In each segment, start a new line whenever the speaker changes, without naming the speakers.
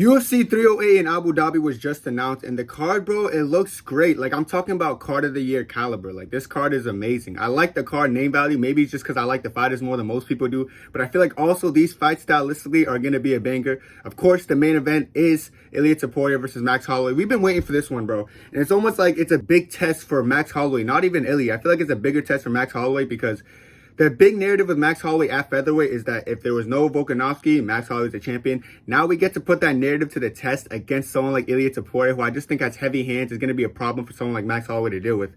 UFC 308 in Abu Dhabi was just announced, and the card, bro, it looks great. Like, I'm talking about card of the year caliber. Like, this card is amazing. I like the card name value. Maybe it's just because I like the fighters more than most people do, but I feel like also these fights stylistically are going to be a banger. Of course, the main event is Ilia Topuria versus Max Holloway. We've been waiting for this one, bro, and it's almost like it's a big test for Max Holloway, not even Ilia. I feel like it's a bigger test for Max Holloway because the big narrative with Max Holloway at featherweight is that if there was no Volkanovski, Max Holloway's the champion. Now we get to put that narrative to the test against someone like Ilia Topuria, who I just think has heavy hands, is going to be a problem for someone like Max Holloway to deal with.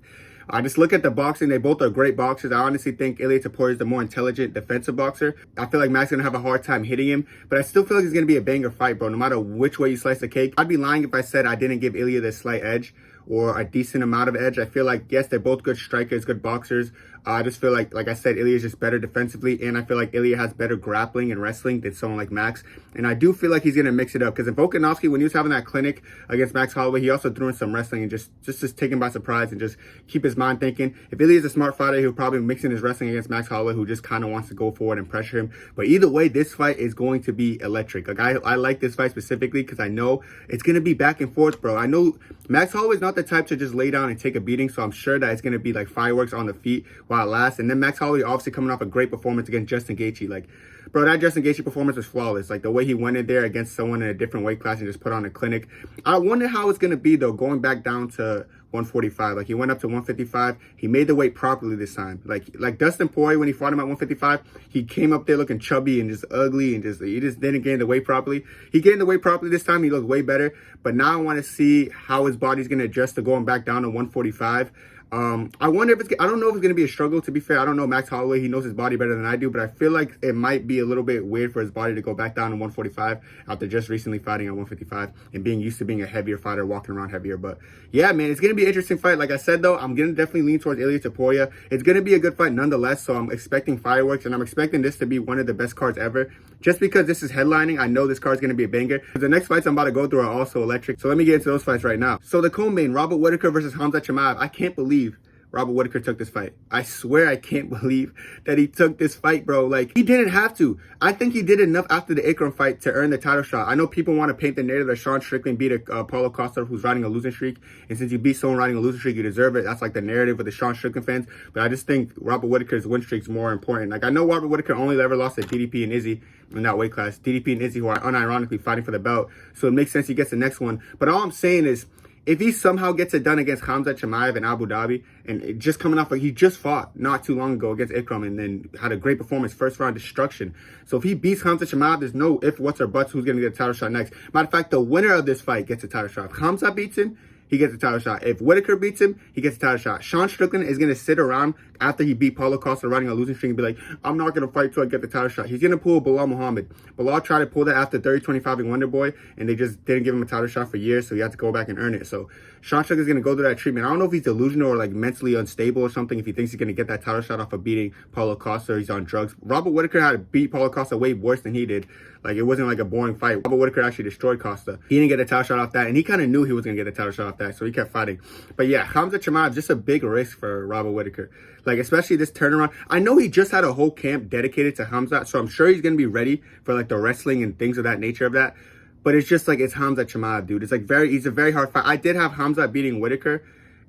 I just look at the boxing. They both are great boxers. I honestly think Ilia Topuria is the more intelligent defensive boxer. I feel like Max is going to have a hard time hitting him, but I still feel like it's going to be a banger fight, bro, no matter which way you slice the cake. I'd be lying if I said I didn't give Ilia this slight edge or a decent amount of edge. I feel like, yes, they're both good strikers, good boxers. I just feel like I said, Ilia is just better defensively, and I feel like Ilia has better grappling and wrestling than someone like Max. And I do feel like he's going to mix it up, because in Volkanovski, when he was having that clinic against Max Holloway, he also threw in some wrestling and just take him by surprise and just keep his mind thinking. If Ilia is a smart fighter, he'll probably mix in his wrestling against Max Holloway, who just kind of wants to go forward and pressure him. But either way, this fight is going to be electric. Like, I like this fight specifically because I know it's going to be back and forth, bro. I know Max Holloway's not the type to just lay down and take a beating, so I'm sure that it's going to be like fireworks on the feet while it lasts. And then Max Holloway obviously coming off a great performance against Justin Gaethje. Like, bro, that Justin Gaethje performance was flawless. Like, the way he went in there against someone in a different weight class and just put on a clinic. I wonder how it's going to be, though, going back down to 145. Like, he went up to 155. He made the weight properly this time. Like Dustin Poirier, when he fought him at 155, he came up there looking chubby and just ugly and he just didn't gain the weight properly. He gained the weight properly this time. He looked way better. But now I want to see how his body's going to adjust to going back down to 145. I wonder if I don't know if it's going to be a struggle, to be fair. I don't know Max Holloway. He knows his body better than I do, but I feel like it might be a little bit weird for his body to go back down to 145 after just recently fighting at 155 and being used to being a heavier fighter, walking around heavier. But yeah, man, it's going to be an interesting fight. Like I said, though, I'm going to definitely lean towards Ilia Topuria. It's going to be a good fight nonetheless, so I'm expecting fireworks, and I'm expecting this to be one of the best cards ever. Just because this is headlining, I know this card's going to be a banger. The next fights I'm about to go through are also electric, so let me get into those fights right now. So the co-main, Robert Whittaker versus Khamzat. I can't believe Robert Whittaker took this fight. I swear I can't believe that he took this fight, bro. Like, he didn't have to. I think he did enough after the Ikram fight to earn the title shot. I know people want to paint the narrative that Sean Strickland beat a Paulo Costa who's riding a losing streak. And since you beat someone riding a losing streak, you deserve it. That's like the narrative of the Sean Strickland fans. But I just think Robert Whittaker's win streak's more important. Like, I know Robert Whittaker only ever lost to DDP and Izzy in that weight class. DDP and Izzy, who are unironically fighting for the belt. So it makes sense he gets the next one. But all I'm saying is, if he somehow gets it done against Khamzat in Abu Dhabi, and it just coming off, like, he just fought not too long ago against Ikram and then had a great performance, first round destruction. So if he beats Khamzat, there's no if, whats, or buts who's going to get a title shot next. Matter of fact, the winner of this fight gets a title shot. If Khamzat beats him, he gets a title shot. If Whittaker beats him, he gets a title shot. Sean Strickland is going to sit around after he beat Paulo Costa riding a losing streak and be like, I'm not going to fight till I get the title shot. He's going to pull Bilal Muhammad. Bilal tried to pull that after 30-25 in Wonder Boy, and they just didn't give him a title shot for years, so he had to go back and earn it. So Sean Strickland is going to go through that treatment. I don't know if he's delusional or like mentally unstable or something, if he thinks he's going to get that title shot off of beating Paulo Costa or he's on drugs. Robert Whittaker had to beat Paulo Costa way worse than he did. Like, it wasn't like a boring fight. Robert Whittaker actually destroyed Costa. He didn't get a title shot off that, and he kind of knew he was going to get a title shot off that, so he kept fighting. But yeah, Khamzat just a big risk for Robert Whittaker. Like, especially this turnaround. I know he just had a whole camp dedicated to Khamzat, so I'm sure he's going to be ready for, like, the wrestling and things of that nature of that. But it's just, like, it's Khamzat, dude. It's, like, he's a very hard fight. I did have Khamzat beating Whittaker,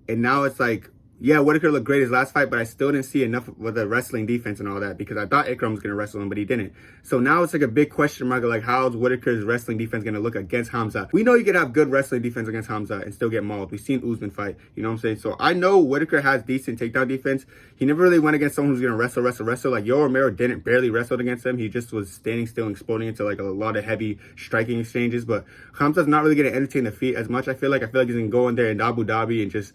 and now it's, like, yeah, Whittaker looked great his last fight, but I still didn't see enough with the wrestling defense and all that because I thought Ikram was going to wrestle him, but he didn't. So now it's like a big question mark of like, how's Whittaker's wrestling defense going to look against Khamzat? We know you can have good wrestling defense against Khamzat and still get mauled. We've seen Usman fight, you know what I'm saying? So I know Whittaker has decent takedown defense. He never really went against someone who's going to wrestle. Like, Yoel Romero barely wrestled against him. He just was standing still and exploding into like a lot of heavy striking exchanges. But Khamzat's not really going to entertain the feet as much. I feel like he's going to go in there in Abu Dhabi and just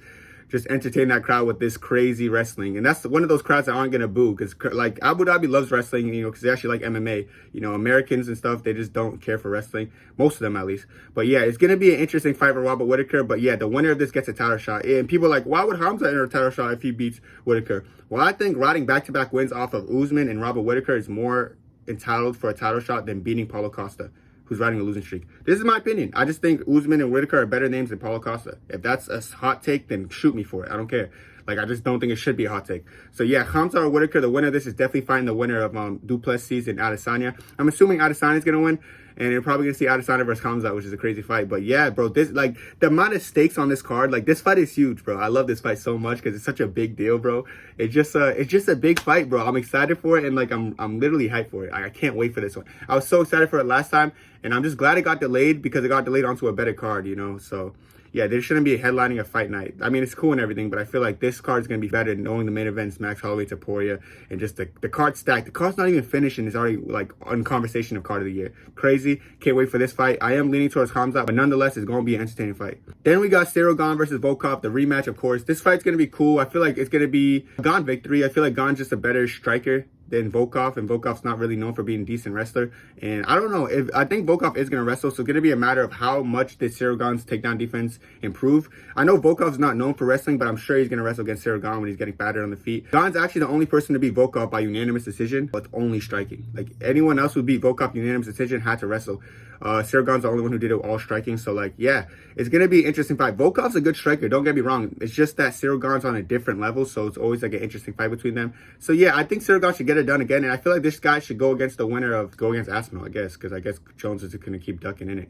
entertain that crowd with this crazy wrestling. And that's one of those crowds that aren't going to boo, because like Abu Dhabi loves wrestling, you know, because they actually like MMA. You know, Americans and stuff, they just don't care for wrestling. Most of them, at least. But yeah, it's going to be an interesting fight for Robert Whittaker. But yeah, the winner of this gets a title shot. And people are like, why would Khamzat enter a title shot if he beats Whittaker? Well, I think riding back-to-back wins off of Usman and Robert Whittaker is more entitled for a title shot than beating Paulo Costa, who's riding a losing streak. This is my opinion. I just think Usman and Whittaker are better names than Paulo Costa. If that's a hot take, then shoot me for it. I don't care. Like, I just don't think it should be a hot take. So yeah, Khamzat or Whittaker, the winner of this is definitely fighting the winner of Duplessis and Adesanya. I'm assuming Adesanya's gonna win, and you're probably gonna see Adesanya versus Khamzat, which is a crazy fight. But yeah, bro, this, like, the amount of stakes on this card, like, this fight is huge, bro. I love this fight so much because it's such a big deal, bro. It's just a big fight, bro. I'm excited for it, and like I'm literally hyped for it. I can't wait for this one. I was so excited for it last time, and I'm just glad it got delayed because it got delayed onto a better card, you know. So yeah, there shouldn't be headlining a fight night. I mean, it's cool and everything, but I feel like this card is going to be better knowing the main events, Max Holloway, Topuria, and just the card stacked. The card's not even finished and it's already like on conversation of card of the year. Crazy. Can't wait for this fight. I am leaning towards Khamzat, but nonetheless, it's going to be an entertaining fight. Then we got Gane versus Volkov, the rematch, of course. This fight's going to be cool. I feel like it's going to be a Gane victory. I feel like Gane's just a better striker than Volkov, and Volkov's not really known for being a decent wrestler. And I don't know, I think Volkov is going to wrestle, so it's going to be a matter of how much did Gane's takedown defense improve. I know Volkov's not known for wrestling, but I'm sure he's going to wrestle against Gane when he's getting battered on the feet. Gane's actually the only person to beat Volkov by unanimous decision, but only striking. Like, anyone else who beat Volkov unanimous decision had to wrestle. Gane's the only one who did it all striking. So like, yeah, it's going to be an interesting fight. Volkov's a good striker, don't get me wrong. It's just that Gane's on a different level, so it's always like an interesting fight between them. So yeah, I think Gane should get it done again, and I feel like this guy should go against the winner of, go against Aspinall, I guess, because I guess Jones is going to keep ducking in it.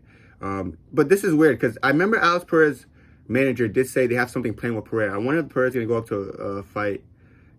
But this is weird, because I remember Alex Perez's manager did say they have something playing with Pereira. I wonder if Pereira's going to go up to fight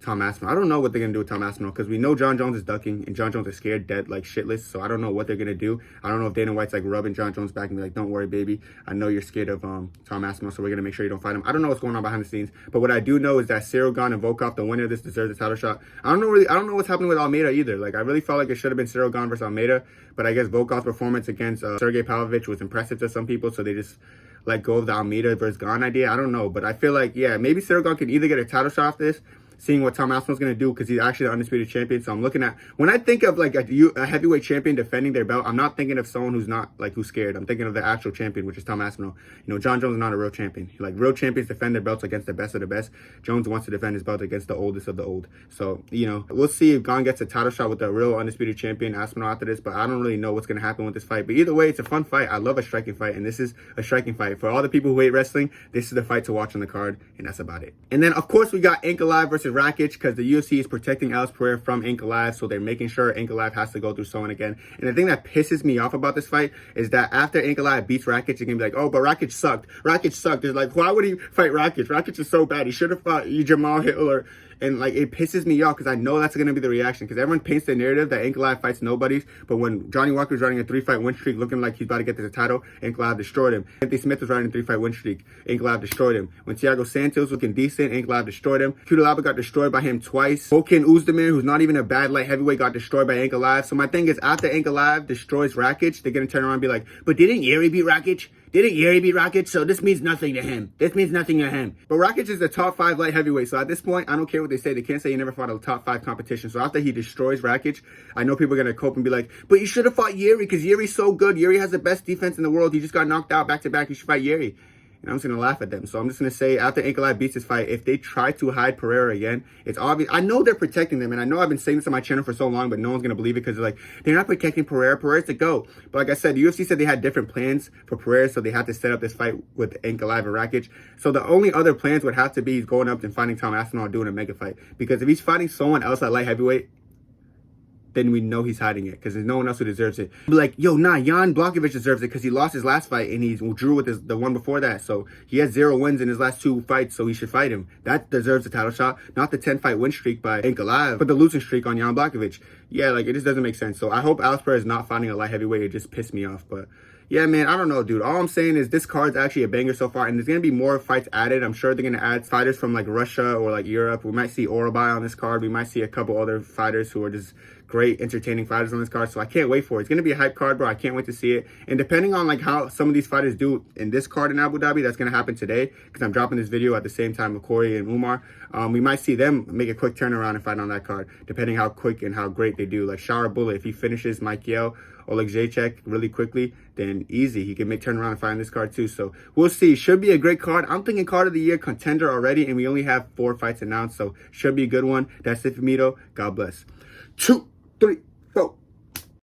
Tom Aspinall. I don't know what they're going to do with Tom Aspinall because we know John Jones is ducking and John Jones is scared dead like shitless. So I don't know what they're going to do. I don't know if Dana White's like rubbing John Jones back and be like, don't worry, baby. I know you're scared of Tom Aspinall, so we're going to make sure you don't fight him. I don't know what's going on behind the scenes. But what I do know is that Gane and Volkov, the winner of this, deserves a title shot. I don't know what's happening with Almeida either. Like, I really felt like it should have been Gane versus Almeida. But I guess Volkov's performance against Sergey Pavlovich was impressive to some people. So they just let go of the Almeida versus Gane idea. I don't know. But I feel like, yeah, maybe Gane can either get a title shot off this, seeing what Tom Aspinall's going to do because he's actually the undisputed champion. So I'm looking at, when I think of like a heavyweight champion defending their belt, I'm not thinking of someone who's not like who's scared. I'm thinking of the actual champion, which is Tom Aspinall. You know, John Jones is not a real champion. Like, real champions defend their belts against the best of the best. Jones wants to defend his belt against the oldest of the old. So, you know, we'll see if Gane gets a title shot with the real undisputed champion Aspinall after this, but I don't really know what's going to happen with this fight. But either way, it's a fun fight. I love a striking fight, and this is a striking fight. For all the people who hate wrestling, this is the fight to watch on the card, and that's about it. And then, of course, we got Ankalaev versus Rakic because the UFC is protecting Alex Pereira from Ankalaev, so they're making sure Ankalaev has to go through someone again. And the thing that pisses me off about this fight is that after Ankalaev beats Rakic, you're gonna be like, oh, but Rakic sucked. Rakic sucked. It's like, why would he fight Rakic? Rakic is so bad. He should have fought Jamal Hitler. And like, it pisses me off because I know that's going to be the reaction because everyone paints the narrative that Ankalaev fights nobodies. But when Johnny Walker was running a 3-fight win streak looking like he's about to get to the title, Ankalaev destroyed him. Anthony Smith was running a 3-fight win streak. Ankalaev destroyed him. When Thiago Santos was looking decent, Ankalaev destroyed him. Cutelaba got destroyed by him twice. Volkan Oezdemir, who's not even a bad light heavyweight, got destroyed by Ankalaev. So my thing is, after Ankalaev destroys Rakic, they're going to turn around and be like, but didn't Yuri beat Rakic? Didn't Yuri beat Rakic? So this means nothing to him. This means nothing to him. But Rakic is the top 5 light heavyweight. So at this point, I don't care what they say. They can't say he never fought a top 5 competition. So after he destroys Rakic, I know people are going to cope and be like, but you should have fought Yuri because Yuri's so good. Yuri has the best defense in the world. He just got knocked out back-to-back. You should fight Yuri. And I'm just going to laugh at them. So I'm just going to say, after Ankalaev beats this fight, if they try to hide Pereira again, it's obvious. I know they're protecting them. And I know I've been saying this on my channel for so long, but no one's going to believe it because they're like, they're not protecting Pereira. Pereira's to go. But like I said, the UFC said they had different plans for Pereira, so they had to set up this fight with Ankalaev and Rakic. So the only other plans would have to be going up and fighting Tom Aspinall and doing a mega fight. Because if he's fighting someone else at light heavyweight, then we know he's hiding it because there's no one else who deserves it. Be like, yo, nah, Jan Blachowicz deserves it because he lost his last fight and he drew with the one before that. So he has 0 wins in his last 2 fights, so he should fight him. That deserves a title shot, not the 10-fight win streak by Ankalaev, but the losing streak on Jan Blachowicz. Yeah, like, it just doesn't make sense. So I hope Alex Pereira is not fighting a light heavyweight. It just pissed me off, but yeah, man, I don't know, dude. All I'm saying is this card's actually a banger so far, and there's going to be more fights added. I'm sure they're going to add fighters from, like, Russia or, like, Europe. We might see Orabai on this card. We might see a couple other fighters who are just great, entertaining fighters on this card. So I can't wait for it. It's going to be a hype card, bro. I can't wait to see it. And depending on, like, how some of these fighters do in this card in Abu Dhabi, that's going to happen today because I'm dropping this video at the same time with Corey and Umar. We might see them make a quick turnaround and fight on that card, depending how quick and how great they do. Like, Shower Bullet, if he finishes Mike Yeo, Oleg Jacek really quickly, then easy. He can make turnaround and fight on this card too. So we'll see. Should be a great card. I'm thinking card of the year contender already, and we only have 4 fights announced, so should be a good one. That's it for me, though. God bless. 2, 3.